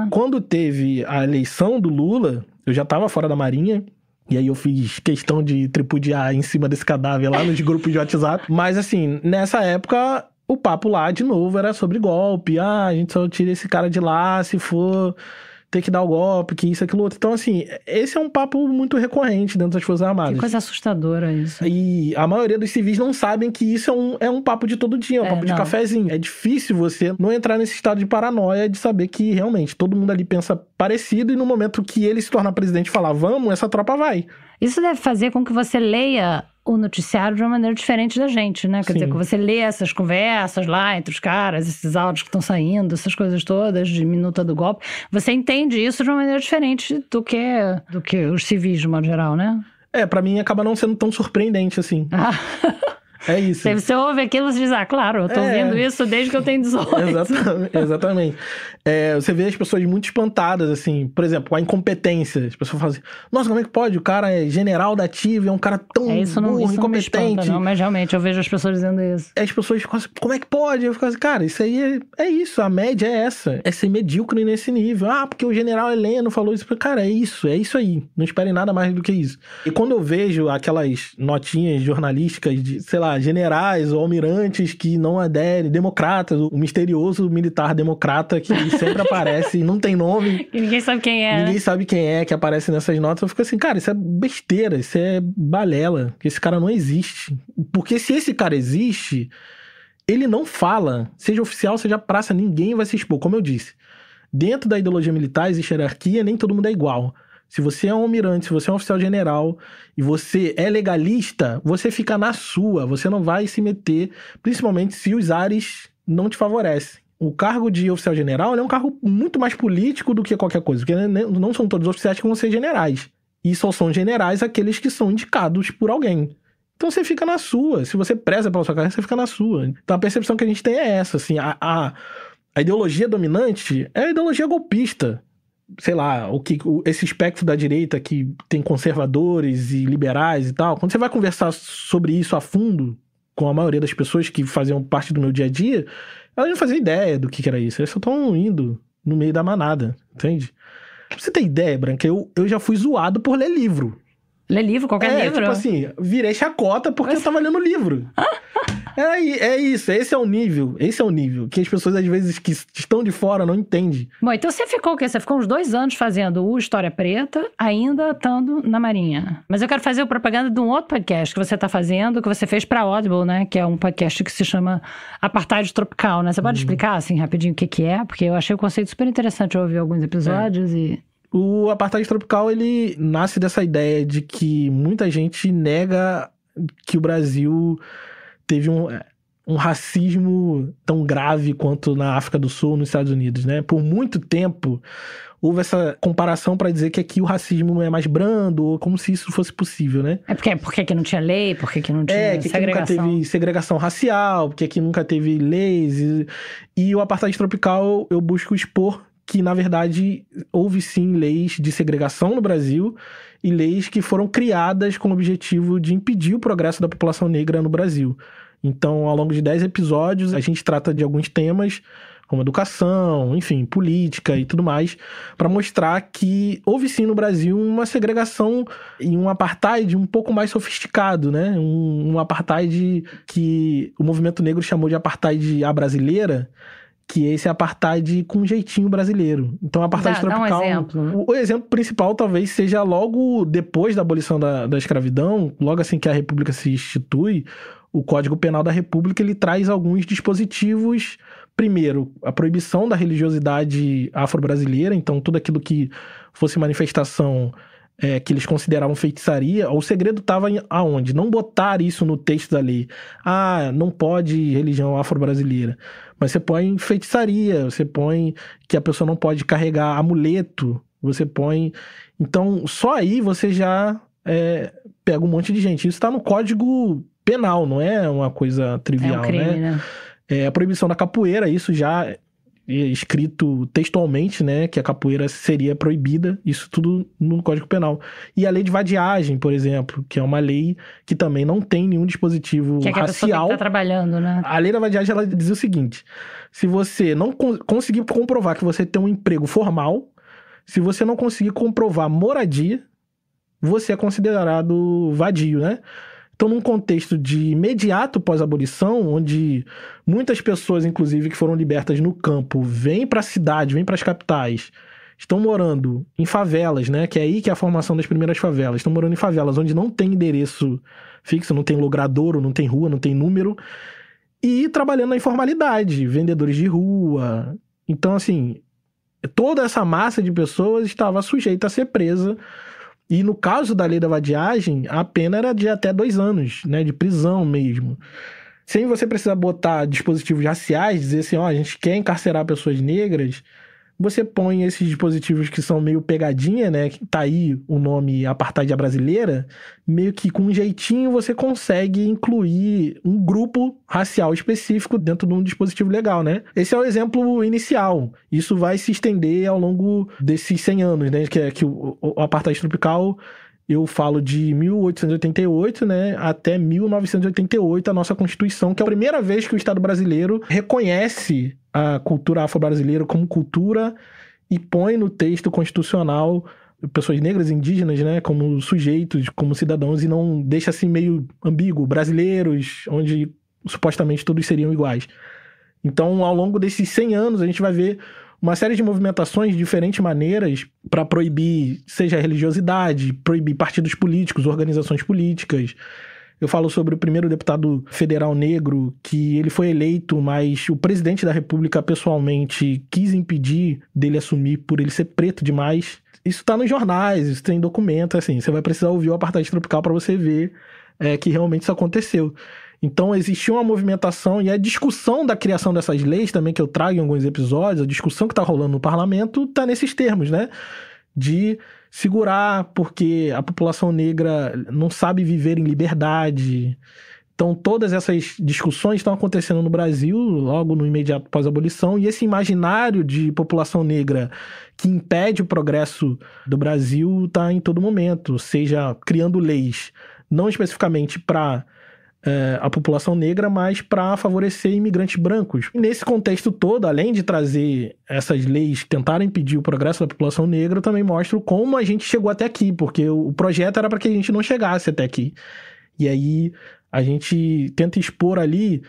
S2: Quando teve a eleição do Lula, eu já estava fora da Marinha. E aí eu fiz questão de tripudiar em cima desse cadáver lá nos grupos de WhatsApp. Mas assim, nessa época, o papo lá, de novo, era sobre golpe. A gente só tira esse cara de lá se for ter que dar o golpe, que isso, aquilo outro. Então, assim, esse é um papo muito recorrente dentro das Forças Armadas.
S3: Que coisa assustadora isso.
S2: E a maioria dos civis não sabem que isso é um papo de todo dia, um papo de cafezinho. É difícil você não entrar nesse estado de paranoia de saber que, realmente, todo mundo ali pensa parecido e no momento que ele se tornar presidente e falar, vamos, essa tropa vai.
S3: Isso deve fazer com que você leia o noticiário de uma maneira diferente da gente, né? Quer dizer, que você lê essas conversas lá entre os caras, esses áudios que estão saindo, essas coisas todas de minuta do golpe. Você entende isso de uma maneira diferente do que os civis, de modo geral, né?
S2: Pra mim acaba não sendo tão surpreendente assim. É isso.
S3: Você ouve aquilo e você diz, claro, eu tô ouvindo isso desde que eu tenho 18.
S2: Exatamente. Você vê as pessoas muito espantadas, assim, por exemplo, a incompetência. As pessoas falam assim, nossa, como é que pode? O cara é general da ativa, é um cara tão burro, incompetente.
S3: Não me espanta, não, mas realmente eu vejo as pessoas dizendo isso.
S2: As pessoas ficam assim, como é que pode? Eu fico assim, cara, isso aí é isso, a média é essa. É ser medíocre nesse nível. Porque o general Heleno falou isso. Cara, é isso aí. Não esperem nada mais do que isso. E quando eu vejo aquelas notinhas jornalísticas de, sei lá, generais ou almirantes que não aderem, democratas, o misterioso militar democrata que sempre aparece e não tem nome.
S3: E ninguém sabe quem é.
S2: Ninguém sabe quem é que aparece nessas notas. Eu fico assim, cara, isso é besteira, isso é balela, que esse cara não existe. Porque se esse cara existe, ele não fala, seja oficial, seja praça, ninguém vai se expor, como eu disse. Dentro da ideologia militar existe hierarquia, nem todo mundo é igual. Se você é um almirante, se você é um oficial general e você é legalista, você fica na sua, você não vai se meter, principalmente se os ares não te favorecem. O cargo de oficial general é um cargo muito mais político do que qualquer coisa, porque não são todos os oficiais que vão ser generais. E só são generais aqueles que são indicados por alguém. Então você fica na sua. Se você preza pela sua carreira, você fica na sua. Então a percepção que a gente tem é essa, assim, a ideologia dominante é a ideologia golpista. Sei lá, esse espectro da direita que tem conservadores e liberais e tal, quando você vai conversar sobre isso a fundo com a maioria das pessoas que faziam parte do meu dia a dia, elas não faziam ideia do que era isso. Eles só estão indo no meio da manada, entende? Pra você ter ideia, Branca, eu já fui zoado por ler livro.
S3: Ler livro? Qualquer livro?
S2: Tipo assim, virei chacota porque eu tava lendo livro. É isso, esse é o nível que as pessoas às vezes que estão de fora não entendem.
S3: Bom, então você ficou o quê? Você ficou uns 2 anos fazendo o História Preta, ainda estando na Marinha. Mas eu quero fazer a propaganda de um outro podcast que você tá fazendo, que você fez pra Audible, né? Que é um podcast que se chama Apartheid Tropical, né? Você pode explicar, assim, rapidinho o que é? Porque eu achei o conceito super interessante, eu ouvi alguns episódios e...
S2: O Apartheid Tropical, ele nasce dessa ideia de que muita gente nega que o Brasil teve um racismo tão grave quanto na África do Sul, nos Estados Unidos, né? Por muito tempo, houve essa comparação para dizer que aqui o racismo não é mais brando, ou como se isso fosse possível, né?
S3: Porque aqui não tinha lei, porque aqui não tinha
S2: que
S3: segregação.
S2: Aqui nunca teve segregação racial, porque aqui nunca teve leis. E o Apartheid Tropical, eu busco expor que, na verdade, houve sim leis de segregação no Brasil e leis que foram criadas com o objetivo de impedir o progresso da população negra no Brasil. Então, ao longo de 10 episódios, a gente trata de alguns temas como educação, enfim, política e tudo mais, para mostrar que houve sim no Brasil uma segregação e um apartheid um pouco mais sofisticado, né? Um apartheid que o movimento negro chamou de apartheid à brasileira, que é esse apartheid com jeitinho brasileiro. Então, o apartheid tropical...
S3: Dá um exemplo.
S2: O exemplo principal talvez seja logo depois da abolição da escravidão, logo assim que a República se institui, o Código Penal da República, ele traz alguns dispositivos. Primeiro, a proibição da religiosidade afro-brasileira, então tudo aquilo que fosse manifestação que eles consideravam feitiçaria, o segredo estava aonde? Não botar isso no texto da lei. Não pode religião afro-brasileira. Mas você põe feitiçaria, você põe que a pessoa não pode carregar amuleto, você põe... Então, só aí você já pega um monte de gente. Isso está no Código Penal, não é uma coisa trivial,
S3: é um crime, né?
S2: A proibição da capoeira, isso já é escrito textualmente, né, que a capoeira seria proibida, isso tudo no Código Penal. E a lei de vadiagem, por exemplo, que é uma lei que também não tem nenhum dispositivo
S3: que é que
S2: racial.
S3: a pessoa tem que estar trabalhando, né?
S2: A lei da vadiagem, ela dizia o seguinte: se você não conseguir comprovar que você tem um emprego formal, se você não conseguir comprovar moradia, você é considerado vadio, né? Então, num contexto de imediato pós-abolição, onde muitas pessoas, inclusive, que foram libertas no campo, vêm para a cidade, vêm para as capitais, estão morando em favelas, né? Que é aí que é a formação das primeiras favelas. Estão morando em favelas onde não tem endereço fixo, não tem logradouro, não tem rua, não tem número. E trabalhando na informalidade, vendedores de rua. Então, assim, toda essa massa de pessoas estava sujeita a ser presa. E no caso da lei da vadiagem, a pena era de até 2 anos, né, de prisão mesmo. Sem você precisar botar dispositivos raciais, dizer assim, a gente quer encarcerar pessoas negras, você põe esses dispositivos que são meio pegadinha, né, que tá aí o nome apartheid à brasileira, meio que com um jeitinho você consegue incluir um grupo racial específico dentro de um dispositivo legal, né? Esse é o exemplo inicial. Isso vai se estender ao longo desses 100 anos, né, que o apartheid tropical, eu falo de 1888, né, até 1988, a nossa Constituição, que é a primeira vez que o Estado brasileiro reconhece a cultura afro-brasileira como cultura e põe no texto constitucional pessoas negras e indígenas, né, como sujeitos, como cidadãos, e não deixa assim meio ambíguo, brasileiros, onde supostamente todos seriam iguais. Então, ao longo desses 100 anos, a gente vai ver uma série de movimentações de diferentes maneiras para proibir, seja a religiosidade, proibir partidos políticos, organizações políticas. Eu falo sobre o primeiro deputado federal negro, que ele foi eleito, mas o presidente da República pessoalmente quis impedir dele assumir por ele ser preto demais. Isso está nos jornais, isso tem documento, assim, você vai precisar ouvir o apartheid tropical para você ver que realmente isso aconteceu. Então, existiu uma movimentação e a discussão da criação dessas leis também, que eu trago em alguns episódios, a discussão que está rolando no parlamento está nesses termos, né? De segurar, porque a população negra não sabe viver em liberdade. Então, todas essas discussões estão acontecendo no Brasil, logo no imediato pós-abolição, e esse imaginário de população negra que impede o progresso do Brasil está em todo momento, seja criando leis, não especificamente para a população negra, mas para favorecer imigrantes brancos. E nesse contexto todo, além de trazer essas leis que tentaram impedir o progresso da população negra, eu também mostro como a gente chegou até aqui, porque o projeto era para que a gente não chegasse até aqui. E aí a gente tenta expor ali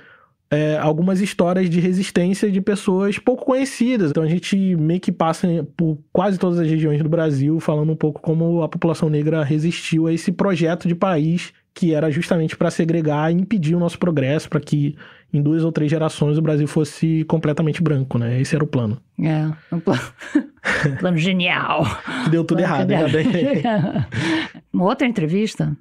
S2: algumas histórias de resistência de pessoas pouco conhecidas. Então a gente meio que passa por quase todas as regiões do Brasil falando um pouco como a população negra resistiu a esse projeto de país que era justamente para segregar e impedir o nosso progresso, para que em 2 ou 3 gerações o Brasil fosse completamente branco, né? Esse era o plano.
S3: Um plano genial.
S2: Deu tudo errado, né?
S3: Uma outra entrevista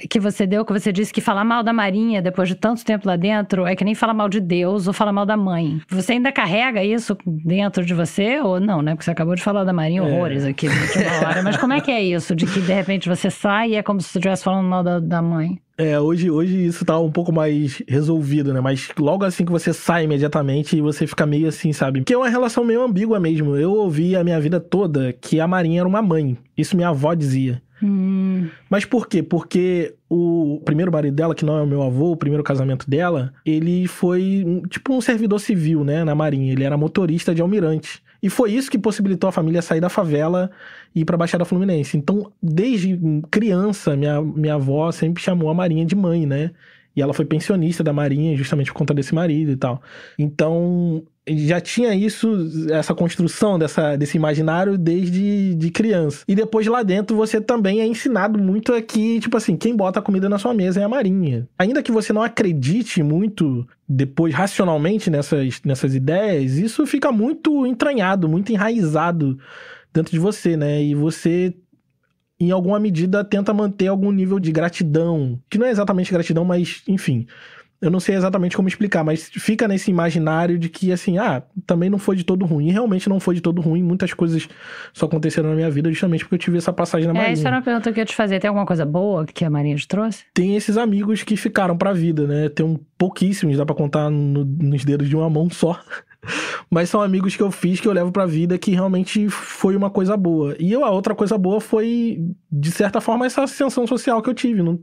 S3: que você deu, que você disse que falar mal da Marinha depois de tanto tempo lá dentro é que nem falar mal de Deus ou falar mal da mãe. Você ainda carrega isso dentro de você ou não, né? Porque você acabou de falar da Marinha horrores aqui na última hora. Mas como é que é isso? De que de repente você sai e é como se você estivesse falando mal da mãe?
S2: Hoje isso tá um pouco mais resolvido, né? Mas logo assim que você sai imediatamente, você fica meio assim, sabe? Porque é uma relação meio ambígua mesmo. Eu ouvi a minha vida toda que a Marinha era uma mãe. Isso minha avó dizia. Mas por quê? Porque o primeiro marido dela, que não é o meu avô, o primeiro casamento dela, ele foi tipo um servidor civil, né, na Marinha. Ele era motorista de almirante. E foi isso que possibilitou a família sair da favela e ir pra Baixada Fluminense. Então, desde criança, minha avó sempre chamou a Marinha de mãe, né? E ela foi pensionista da Marinha justamente por conta desse marido e tal. Então, já tinha essa construção desse imaginário desde de criança. E depois lá dentro você também é ensinado muito que, tipo assim, quem bota a comida na sua mesa é a Marinha. Ainda que você não acredite muito depois racionalmente nessas ideias, isso fica muito entranhado, muito enraizado dentro de você, né? E você, em alguma medida, tenta manter algum nível de gratidão. Que não é exatamente gratidão, mas, enfim. Eu não sei exatamente como explicar, mas fica nesse imaginário de que, assim, também não foi de todo ruim. E realmente não foi de todo ruim. Muitas coisas só aconteceram na minha vida justamente porque eu tive essa passagem na Marinha.
S3: Isso era uma pergunta que eu ia te fazer. Tem alguma coisa boa que a Marinha te trouxe?
S2: Tem esses amigos que ficaram pra vida, né? Tem pouquíssimos, dá pra contar nos dedos de uma mão só. Mas são amigos que eu fiz, que eu levo pra vida, que realmente foi uma coisa boa. E a outra coisa boa foi, de certa forma, essa ascensão social que eu tive. Não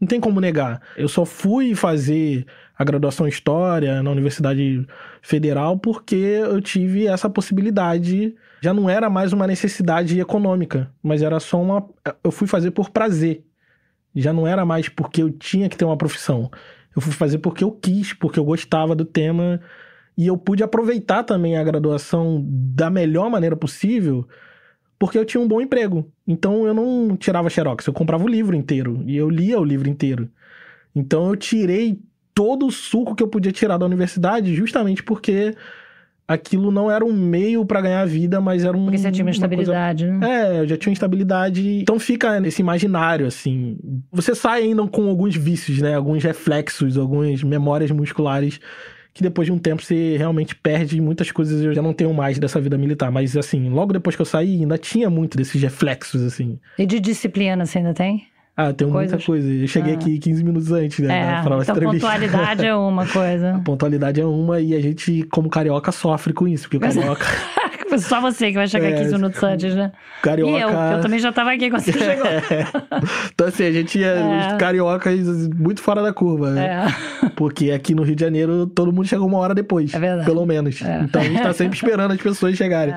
S2: tem como negar. Eu só fui fazer a graduação em História na Universidade Federal porque eu tive essa possibilidade. Já não era mais uma necessidade econômica, mas era só eu fui fazer por prazer. Já não era mais porque eu tinha que ter uma profissão. Eu fui fazer porque eu quis, porque eu gostava do tema. E eu pude aproveitar também a graduação da melhor maneira possível, porque eu tinha um bom emprego. Então eu não tirava xerox, eu comprava o livro inteiro. E eu lia o livro inteiro. Então eu tirei todo o suco que eu podia tirar da universidade, justamente porque aquilo não era um meio pra ganhar vida, mas era
S3: Porque você tinha uma estabilidade,
S2: né? Eu já tinha uma estabilidade. Então fica nesse imaginário, assim. Você sai ainda com alguns vícios, né? Alguns reflexos, algumas memórias musculares que depois de um tempo você realmente perde muitas coisas. Eu já não tenho mais dessa vida militar. Mas, assim, logo depois que eu saí, ainda tinha muito desses reflexos, assim.
S3: E de disciplina você ainda tem?
S2: Tem muita coisa. Eu cheguei aqui 15 minutos antes, né? Pra nossa entrevista.
S3: Pontualidade é uma coisa.
S2: A pontualidade é uma e a gente, como carioca, sofre com isso. Porque o carioca...
S3: Só você que vai chegar 15 minutos antes, né?
S2: Carioca...
S3: E eu também já tava aqui quando você chegou.
S2: Então, assim, a gente os cariocas muito fora da curva, né? Porque aqui no Rio de Janeiro, todo mundo chegou uma hora depois. É verdade. Pelo menos. Então, a gente tá sempre esperando as pessoas chegarem.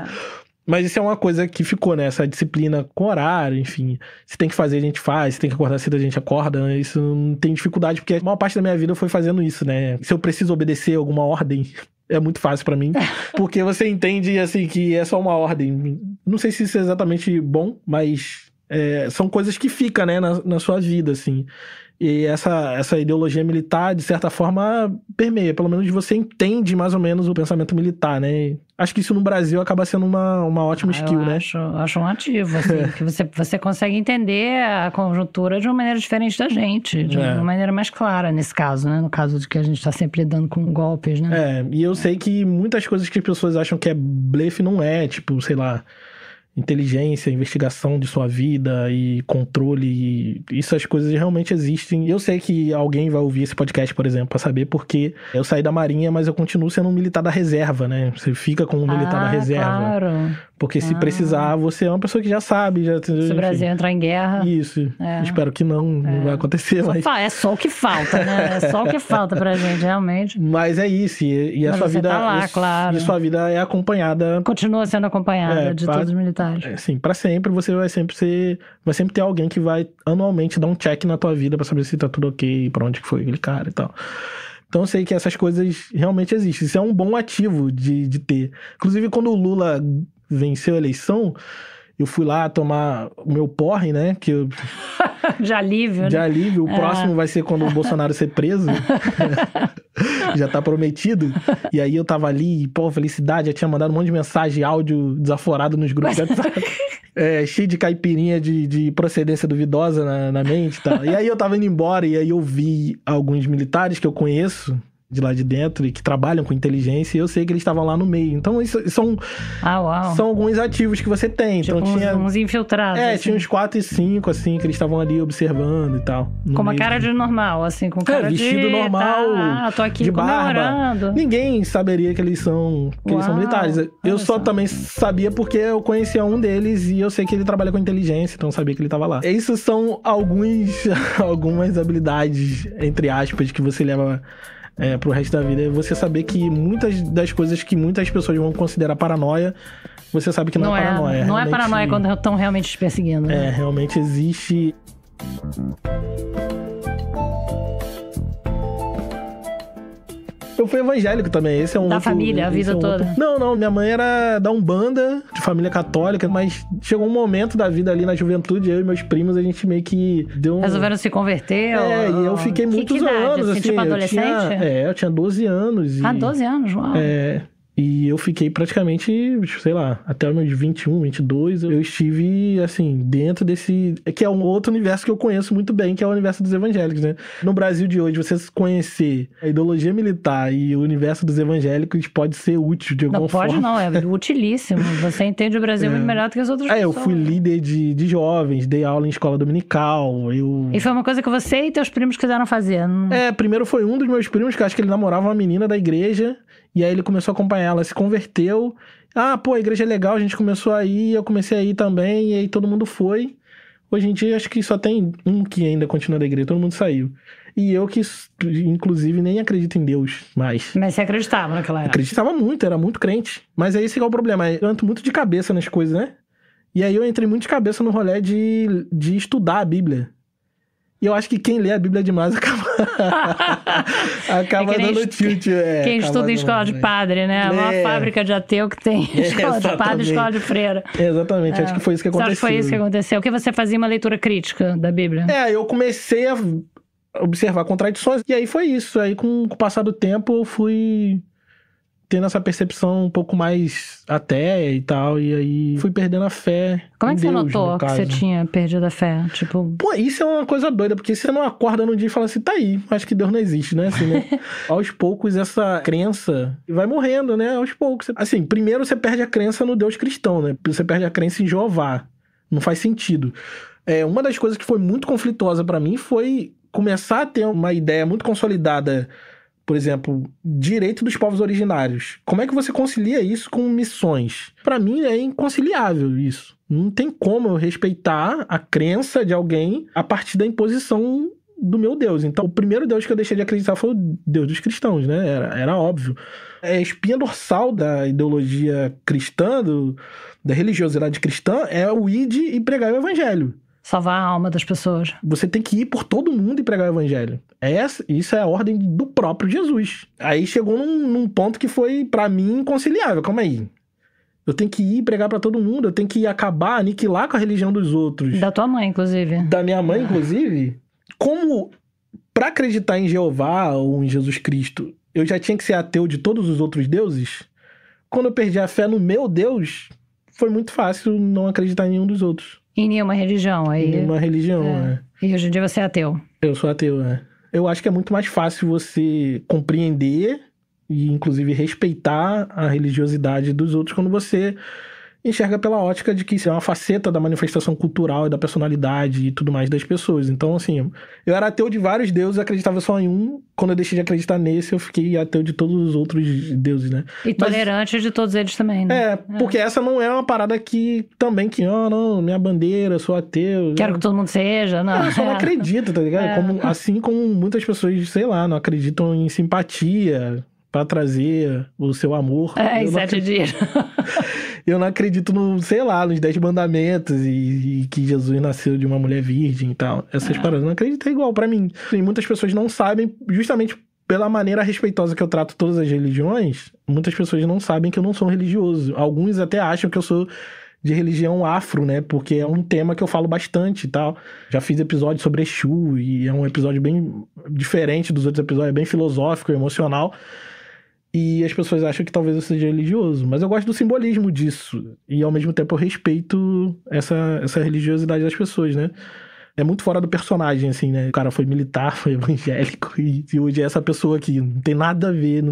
S2: Mas isso é uma coisa que ficou, né? Essa disciplina com horário, enfim. Se tem que fazer, a gente faz. Se tem que acordar cedo, a gente acorda. Isso não tem dificuldade, porque a maior parte da minha vida foi fazendo isso, né? Se eu preciso obedecer alguma ordem, é muito fácil pra mim. Porque você entende, assim, que é só uma ordem. Não sei se isso é exatamente bom, mas são coisas que ficam, né? Na sua vida, assim. E essa ideologia militar, de certa forma, permeia. Pelo menos você entende mais ou menos o pensamento militar, né? Acho que isso no Brasil acaba sendo uma ótima skill, né?
S3: Acho um ativo, assim. Que você consegue entender a conjuntura de uma maneira diferente da gente. De uma maneira mais clara, nesse caso, né? No caso de que a gente tá sempre lidando com golpes, né?
S2: E eu sei que muitas coisas que as pessoas acham que é blefe não é. Tipo, sei lá... inteligência, investigação de sua vida e controle, essas coisas realmente existem. Eu sei que alguém vai ouvir esse podcast, por exemplo, pra saber porque eu saí da Marinha, mas eu continuo sendo um militar da reserva, né? Você fica como um militar da reserva.
S3: Claro.
S2: Porque se precisar, você é uma pessoa que já sabe.
S3: Se o Brasil entrar em guerra...
S2: Isso. Espero que não vai acontecer. Mas...
S3: É só o que falta, né? É só o que falta pra gente, realmente.
S2: Mas é isso. E a sua vida...
S3: Tá lá, claro.
S2: E sua vida é acompanhada...
S3: Continua sendo acompanhada de todos os militares.
S2: Sim, pra sempre você vai sempre ter alguém que vai anualmente dar um check na tua vida pra saber se tá tudo ok, pra onde que foi aquele cara e tal. Então eu sei que essas coisas realmente existem. Isso é um bom ativo de ter. Inclusive, quando o Lula venceu a eleição, eu fui lá tomar o meu porre, né? Que eu...
S3: De alívio, né?
S2: De alívio. O próximo vai ser quando o Bolsonaro ser preso. Já tá prometido. E aí eu tava ali, felicidade. Já tinha mandado um monte de mensagem, áudio desaforado nos grupos. Cheio de caipirinha de procedência duvidosa na mente e tal. E aí eu tava indo embora e aí eu vi alguns militares que eu conheço de lá de dentro e que trabalham com inteligência, e eu sei que eles estavam lá no meio. Então, isso são alguns ativos que você tem.
S3: Tipo,
S2: então, tinha
S3: uns infiltrados.
S2: assim. Tinha uns 4 e 5, assim, que eles estavam ali observando e tal.
S3: Com uma cara de normal, assim, com cara
S2: vestido normal,
S3: tô aqui
S2: de
S3: comemorando.
S2: Barba. Ninguém saberia que eles são militares. Eu só também sabia porque eu conhecia um deles e eu sei que ele trabalha com inteligência, então eu sabia que ele tava lá. Isso são algumas habilidades, entre aspas, que você leva pro resto da vida. É você saber que muitas das coisas que muitas pessoas vão considerar paranoia, você sabe que não é paranoia.
S3: Não é paranoia quando estão realmente te perseguindo. Né?
S2: Realmente existe. Eu fui evangélico também, esse é um
S3: da família, a vida toda?
S2: Não, minha mãe era da Umbanda, de família católica, mas chegou um momento da vida ali na juventude, eu e meus primos, a gente meio que deu
S3: Resolveram se converter?
S2: E eu fiquei muitos anos, assim.
S3: Tipo adolescente?
S2: Eu tinha 12 anos.
S3: 12 anos, uau.
S2: E eu fiquei praticamente, sei lá, até os meus 21, 22, eu estive, assim, dentro desse... Que é um outro universo que eu conheço muito bem, que é o universo dos evangélicos, né? No Brasil de hoje, você conhecer a ideologia militar e o universo dos evangélicos pode ser útil de alguma forma.
S3: Não pode não, é utilíssimo. Você entende o Brasil muito melhor do que as outras pessoas.
S2: Eu fui líder de jovens, dei aula em escola dominical,
S3: E foi uma coisa que você e teus primos quiseram fazer?
S2: Primeiro foi um dos meus primos, que acho que ele namorava uma menina da igreja, e aí ele começou a acompanhar ela, se converteu. A igreja é legal, a gente começou a ir, eu comecei a ir também, e aí todo mundo foi. Hoje em dia, acho que só tem um que ainda continua da igreja, todo mundo saiu. E eu que, inclusive, nem acredito em Deus mais.
S3: Mas você acreditava naquela época?
S2: Acreditava muito, era muito crente. Mas aí esse é o problema, eu entro muito de cabeça nas coisas, né? E aí eu entrei muito de cabeça no rolê de estudar a Bíblia. E eu acho que quem lê a Bíblia demais acaba dando tilt.
S3: Quem estuda em escola de padre, né? A maior fábrica de ateu que tem. Escola de padre e escola de freira.
S2: Exatamente, acho que foi isso que aconteceu.
S3: Acho que foi isso que aconteceu. O que você fazia uma leitura crítica da Bíblia?
S2: Eu comecei a observar contradições, e aí foi isso. Aí com o passar do tempo eu fui tendo essa percepção um pouco mais ateia e tal, e aí fui perdendo a fé.
S3: Como é que
S2: Deus,
S3: você notou que você tinha perdido a fé? Tipo...
S2: Isso é uma coisa doida, porque você não acorda num dia e fala assim, tá aí, acho que Deus não existe, né? Assim, né? Aos poucos, essa crença vai morrendo, né? Aos poucos. Assim, primeiro você perde a crença no Deus cristão, né? Você perde a crença em Jeová. Não faz sentido. Uma das coisas que foi muito conflituosa pra mim foi começar a ter uma ideia muito consolidada, por exemplo, direito dos povos originários. Como é que você concilia isso com missões? Pra mim é inconciliável isso. Não tem como eu respeitar a crença de alguém a partir da imposição do meu Deus. Então, o primeiro Deus que eu deixei de acreditar foi o Deus dos cristãos, né? Era óbvio. A espinha dorsal da ideologia cristã, da religiosidade cristã, é o ir e pregar o evangelho.
S3: Salvar a alma das pessoas.
S2: Você tem que ir por todo mundo e pregar o evangelho. Isso é a ordem do próprio Jesus. Aí chegou num ponto que foi, pra mim, inconciliável. Calma aí. Eu tenho que ir e pregar pra todo mundo. Eu tenho que acabar, aniquilar com a religião dos outros.
S3: Da tua mãe, inclusive.
S2: Da minha mãe, inclusive. Como, pra acreditar em Jeová ou em Jesus Cristo, eu já tinha que ser ateu de todos os outros deuses. Quando eu perdi a fé no meu Deus, foi muito fácil não acreditar em nenhum dos outros.
S3: Em nenhuma religião. Aí...
S2: Em nenhuma religião,
S3: E hoje em dia você é ateu.
S2: Eu sou ateu, Eu acho que é muito mais fácil você compreender e, inclusive, respeitar a religiosidade dos outros quando você enxerga pela ótica de que isso é uma faceta da manifestação cultural e da personalidade e tudo mais das pessoas. Então, assim, eu era ateu de vários deuses, acreditava só em um. Quando eu deixei de acreditar nesse, eu fiquei ateu de todos os outros deuses, né?
S3: E tolerante de todos eles também, né?
S2: Porque essa não é uma parada que também, não, minha bandeira, eu sou ateu.
S3: Quero que todo mundo seja, não.
S2: Eu só não acredito, tá ligado? Assim como muitas pessoas, sei lá, não acreditam em simpatia pra trazer o seu amor.
S3: Em 7 dias.
S2: Eu não acredito nos 10 mandamentos e que Jesus nasceu de uma mulher virgem e tal. Essas paradas eu não acredito, é igual pra mim. E muitas pessoas não sabem, justamente pela maneira respeitosa que eu trato todas as religiões, muitas pessoas não sabem que eu não sou religioso. Alguns até acham que eu sou de religião afro, né? Porque é um tema que eu falo bastante e tal. Já fiz episódio sobre Exu e é um episódio bem diferente dos outros episódios, é bem filosófico, emocional. E as pessoas acham que talvez eu seja religioso. Mas eu gosto do simbolismo disso. E ao mesmo tempo eu respeito essa religiosidade das pessoas, né? é muito fora do personagem, assim, né? O cara foi militar, foi evangélico e hoje é essa pessoa aqui. Não tem nada a ver,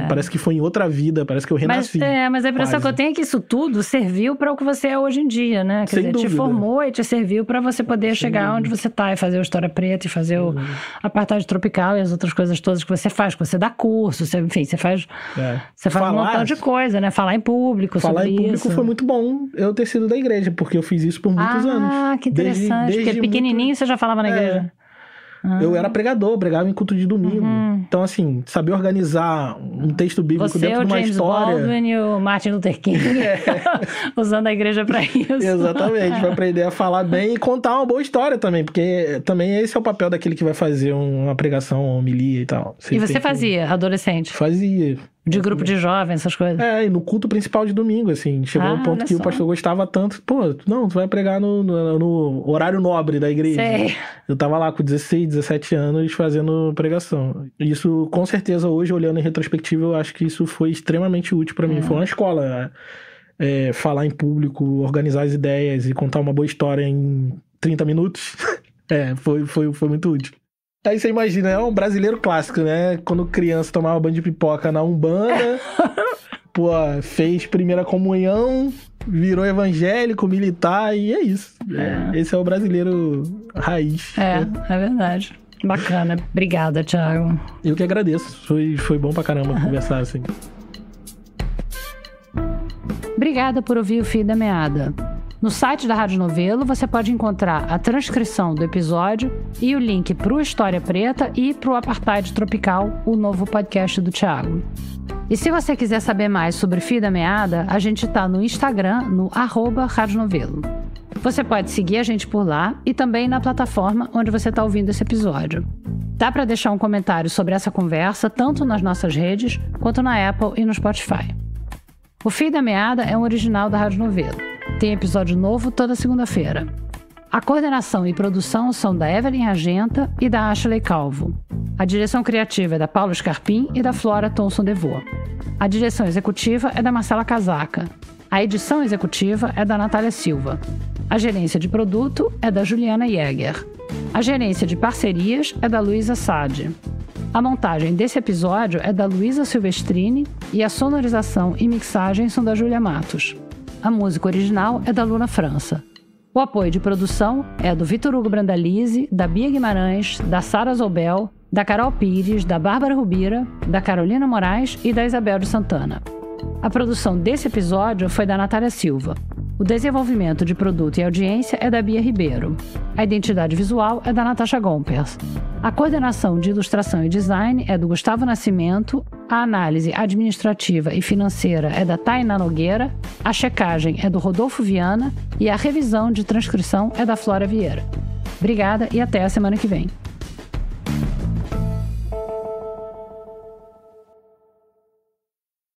S2: Parece que foi em outra vida, parece que eu renasci.
S3: Mas a impressão que eu tenho é que isso tudo serviu para o que você é hoje em dia, né? Quer dizer, te formou e te serviu para você poder chegar onde você tá e fazer o História Preta e fazer o Apartheid Tropical e as outras coisas todas que você faz, que você dá curso, você faz um montão de coisa, né? Falar em público sobre isso. Falar em público
S2: foi muito bom eu ter sido da igreja, porque eu fiz isso por muitos anos.
S3: Ah, que interessante, porque pequenininho você já falava na igreja.
S2: Eu era pregador, pregava em culto de domingo. Então, assim, saber organizar um texto bíblico dentro de uma história...
S3: Você, o James Baldwin e o Martin Luther King usando a igreja pra isso.
S2: Exatamente, pra aprender a falar bem e contar uma boa história também, porque também esse é o papel daquele que vai fazer uma pregação, uma homilia e tal.
S3: E você fazia, adolescente?
S2: Fazia.
S3: De grupo de jovens, essas coisas?
S2: E no culto principal de domingo, assim. Chegou um ponto que o pastor gostava tanto. Pô, tu vai pregar no horário nobre da igreja.
S3: Sei.
S2: Eu tava lá com 16, 17 anos fazendo pregação. Isso, com certeza, hoje, olhando em retrospectiva, eu acho que isso foi extremamente útil pra mim. Foi uma escola. Falar em público, organizar as ideias e contar uma boa história em 30 minutos. Foi muito útil. Aí você imagina, é um brasileiro clássico, né? Quando criança tomava banho de pipoca na Umbanda, fez primeira comunhão, virou evangélico, militar, e é isso. Esse é o brasileiro raiz.
S3: É verdade. Bacana. Obrigada, Thiago.
S2: Eu que agradeço. Foi bom pra caramba conversar assim.
S3: Obrigada por ouvir o Fio da Meada. No site da Rádio Novelo, você pode encontrar a transcrição do episódio e o link para o História Preta e para o Apartheid Tropical, o novo podcast do Thiago. E se você quiser saber mais sobre Fio da Meada, a gente está no Instagram, no @Rádio Novelo. Você pode seguir a gente por lá e também na plataforma onde você está ouvindo esse episódio. Dá para deixar um comentário sobre essa conversa tanto nas nossas redes quanto na Apple e no Spotify. O Fio da Meada é um original da Rádio Novelo. Tem episódio novo toda segunda-feira. A coordenação e produção são da Evelyn Argenta e da Ashley Calvo. A direção criativa é da Paula Scarpim e da Flora Thomson Devô. A direção executiva é da Marcela Casaca. A edição executiva é da Natália Silva. A gerência de produto é da Juliana Jäger. A gerência de parcerias é da Luísa Sade. A montagem desse episódio é da Luísa Silvestrini e a sonorização e mixagem são da Júlia Matos. A música original é da Luna França. O apoio de produção é do Vitor Hugo Brandalize, da Bia Guimarães, da Sara Zobel, da Carol Pires, da Bárbara Rubira, da Carolina Moraes e da Isabel de Santana. A produção desse episódio foi da Natália Silva. O desenvolvimento de produto e audiência é da Bia Ribeiro. A identidade visual é da Natasha Gompers. A coordenação de ilustração e design é do Gustavo Nascimento. A análise administrativa e financeira é da Tainá Nogueira. A checagem é do Rodolfo Viana. E a revisão de transcrição é da Flora Vieira. Obrigada e até a semana que vem.